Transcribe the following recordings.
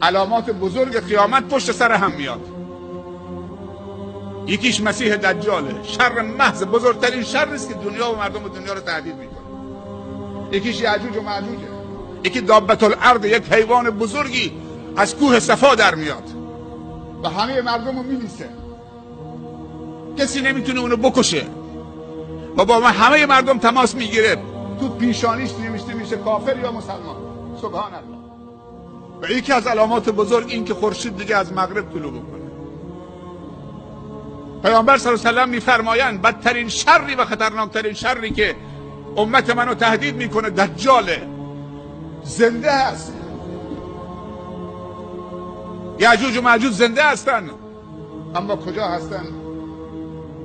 علامات بزرگ قیامت پشت سر هم میاد. یکیش مسیح دجاله، شر محض، بزرگترین شر است که دنیا و مردم دنیا رو تهدید میکنه. یکیش یعجوج و معجوجه. یکی دابة الارض، یک حیوان بزرگی از کوه صفا در میاد و همه مردم رو میلیسه، کسی نمیتونه اونو بکشه و با همه مردم تماس میگیره، تو پیشانیش نوشته میشه کافر یا مسلمان. سبحان الله. و یکی از علامات بزرگ این که خورشید دیگه از مغرب طلوع بکنه. پیامبر صلی الله علیه و سلم میفرمایند بدترین شری و خطرناکترین شری که امت منو تهدید میکنه دجاله. زنده است. یعجوج و معجوج زنده هستن، اما کجا هستن؟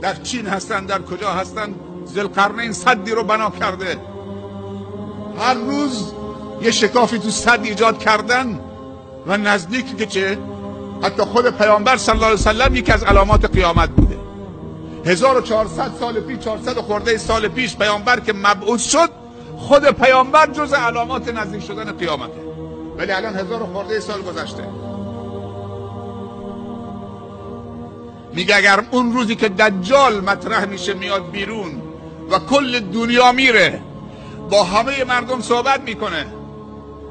در چین هستن. در کجا هستن؟ ذوالقرنین صدی رو بنا کرده، هر روز یه شکافی تو صد ایجاد کردن و نزدیک که چه؟ حتی خود پیامبر صلی الله علیه و سلم یکی از علامات قیامت بوده. 1400 سال پیش، 400 خورده سال پیش پیامبر که مبعوث شد، خود پیامبر جز علامات نزدیک شدن قیامته، ولی الان 1000 خورده سال گذشته. میگه اگر اون روزی که دجال مطرح میشه میاد بیرون و کل دنیا میره با همه مردم صحبت میکنه،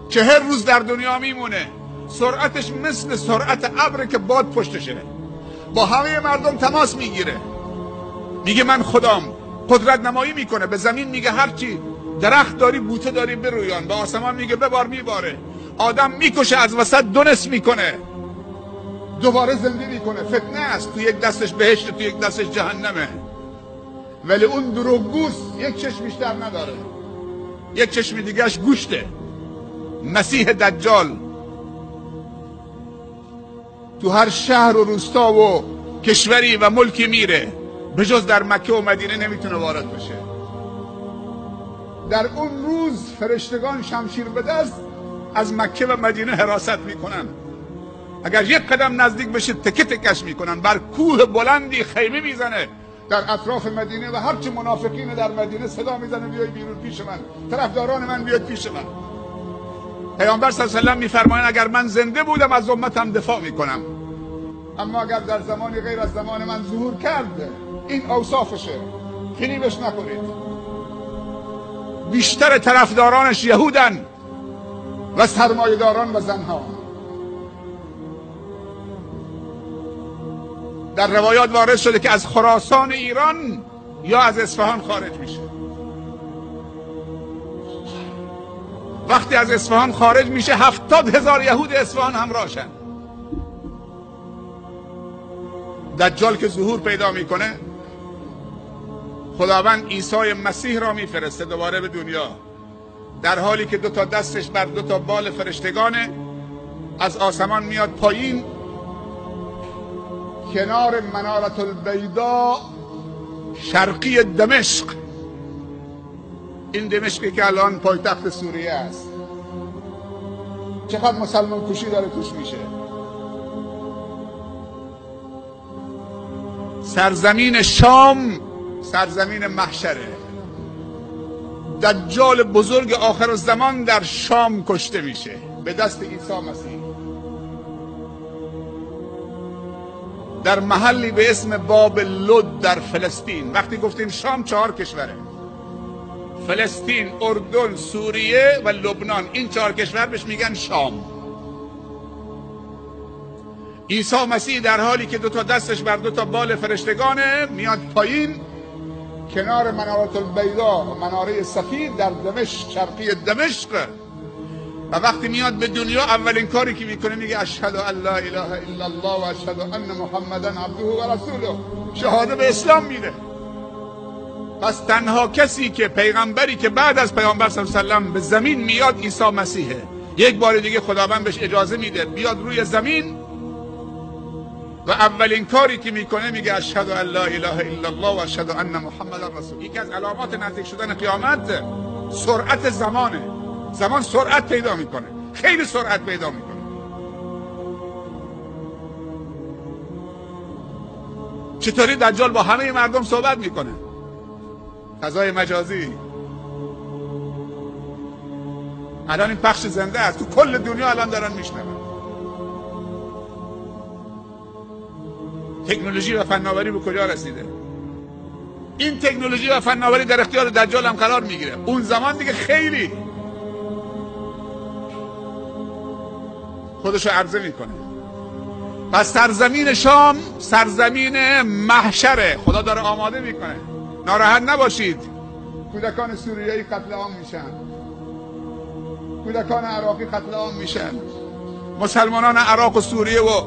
40 روز در دنیا میمونه، سرعتش مثل سرعت ابر که باد پشتشه، با همه مردم تماس میگیره، میگه من خدام، قدرت نمایی میکنه، به زمین میگه هرچی درخت داری بوته داری برویان، به آسمان میگه ببار میباره، آدم میکشه از وسط دونس میکنه، دوباره زنده میکنه. فتنه است، تو یک دستش بهشت، تو یک دستش جهنمه. ولی اون دروغگوست، یک چشم بیشتر نداره، یک چشم دیگهش گوشته. مسیح دجال تو هر شهر و روستا و کشوری و ملکی میره، به جز در مکه و مدینه نمیتونه وارد بشه. در اون روز فرشتگان شمشیر به دست از مکه و مدینه حراست میکنن، اگر یک قدم نزدیک بشه تکه تکش میکنن، بر کوه بلندی خیمه میزنه در اطراف مدینه و هرچی منافقین در مدینه صدا میزنه بیای بیرون پیش من، طرفداران من بیاید پیش من. پیامبر صلی الله علیه و سلم میفرمایند اگر من زنده بودم از امتم دفاع میکنم، اما اگر در زمانی غیر از زمان من ظهور کرد، این اوصافشه، فریبش نکنید. بیشتر طرفدارانش یهودن و سرمایه‌داران و زنها. در روایات وارد شده که از خراسان ایران یا از اصفهان خارج میشه. وقتی از اصفهان خارج میشه 70,000 یهود اصفهان همراهشن. دجال که ظهور پیدا میکنه، خداوند عیسی مسیح را میفرسته دوباره به دنیا، در حالی که 2 دستش بر 2 بال فرشتگانه، از آسمان میاد پایین، کنار منارة البیضاء شرقی دمشق. این دمشقی که الان پایتخت سوریه است، چقدر مسلمان کشی داره توش میشه. سرزمین شام سرزمین محشره. دجال بزرگ آخرالزمان در شام کشته میشه به دست عیسی مسیح، در محلی به اسم باب لد در فلسطین. وقتی گفتیم شام 4 کشوره، فلسطین، اردن، سوریه و لبنان، این 4 کشور بهش میگن شام. عیسی مسیح در حالی که 2 دستش بر 2 بال فرشتگانه میاد پایین، کنار منارة البیضاء، مناره سفید در دمشق، شرقی دمشق. و وقتی میاد به دنیا اولین کاری که میکنه میگه اشهد ان لا اله الا الله و اشهد ان محمدا عبده و رسوله، شهاده به اسلام میده. پس تنها کسی که پیغمبری که بعد از پیامبر صلی الله علیه و سلم به زمین میاد عیسی مسیحه. یک بار دیگه خداوند بهش اجازه میده بیاد روی زمین و اولین کاری که میکنه میگه اشهد ان لا اله الا الله و اشهد ان محمدا رسول. یکی از علامات نزدیک شدن قیامت سرعت زمانه. زمان سرعت پیدا میکنه، خیلی سرعت پیدا میکنه. چطوری دجال با همه مردم صحبت میکنه؟ فضای مجازی. الان این پخش زنده است، تو کل دنیا الان دارن میشنون. تکنولوژی و فناوری به کجا رسیده؟ این تکنولوژی و فناوری در اختیار دجال هم قرار میگیره. اون زمان دیگه خیلی خودشو عرضه میکنه. پس سرزمین شام سرزمین محشره. خدا داره آماده میکنه. ناراحت نباشید. کودکان سوریایی قتل عام میشن، کودکان عراقی قتل عام میشن، مسلمانان عراق و سوریه و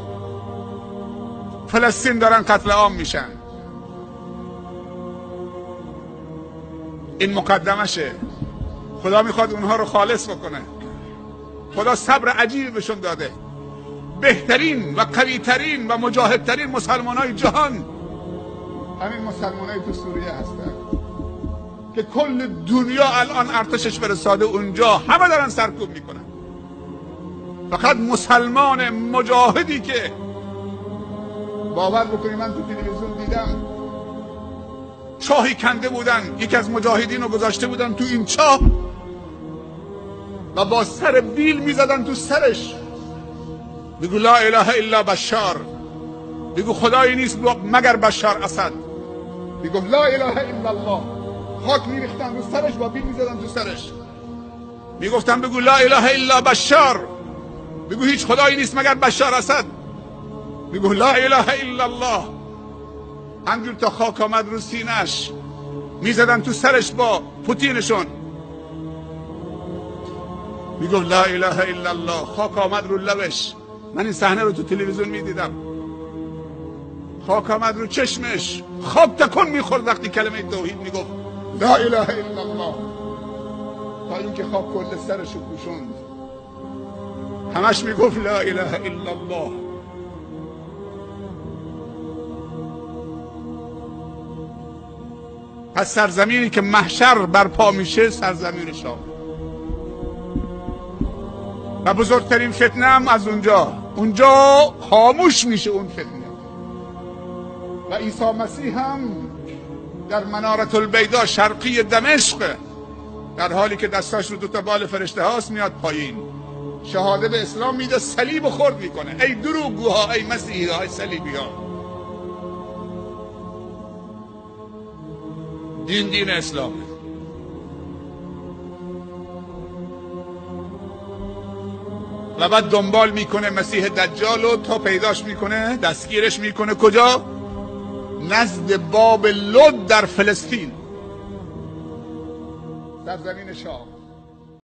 فلسطین دارن قتل عام میشن. این مقدمشه. خدا میخواد اونها رو خالص بکنه. خدا صبر عجیبی بهشون داده. بهترین و قویترین و مجاهدترین مسلمانای جهان همین مسلمانای تو سوریه هستن که کل دنیا الان ارتشش فرستاده اونجا، همه دارن سرکوب میکنن. فقط مسلمان مجاهدی که باور بکنی من تو تلویزیون دیدم چاهی کنده بودن، یکی از مجاهدین رو گذاشته بودن تو این چاه و با سر بیل میزدن تو سرش، بگو لا اله الا بشار، بگو خدایی نیست مگر بشار اسد، بگو لا اله الا الله. خاک میریختن رو سرش، با بیل میزدن تو سرش، میگفتن بگو لا اله الا بشار، بگو هیچ خدایی نیست مگر بشار اسد، بگو لا اله الا الله. همجور تا خاک آمد رو سینش، میزدن تو سرش با پوتینشون، میگفت لا اله الا الله. خاک آمد رو لبش. من این صحنه رو تو تلویزیون میدیدم. خاک آمد رو چشمش، خاک تکون میخورد وقتی کلمه توحید میگفت لا اله الا الله، تا اینکه خاک کل سرش رو پوشوند. همش میگفت لا اله الا الله. پس سرزمینی که محشر برپا میشه سرزمین شام و بزرگترین فتنه هم از اونجا خاموش میشه اون فتنه. و عیسی مسیح هم در منارة البیضاء شرقی دمشق در حالی که دستاش رو دوتا بال فرشته هاست میاد پایین، شهاده به اسلام میده، صلیب خورد میکنه. ای دروغگوها، ای مسیحی های صلیبی ها، دین اسلامه. و بعد دنبال میکنه مسیح دجال رو تا پیداش میکنه، دستگیرش میکنه. کجا؟ نزد باب لد در فلسطین، در زمین شام.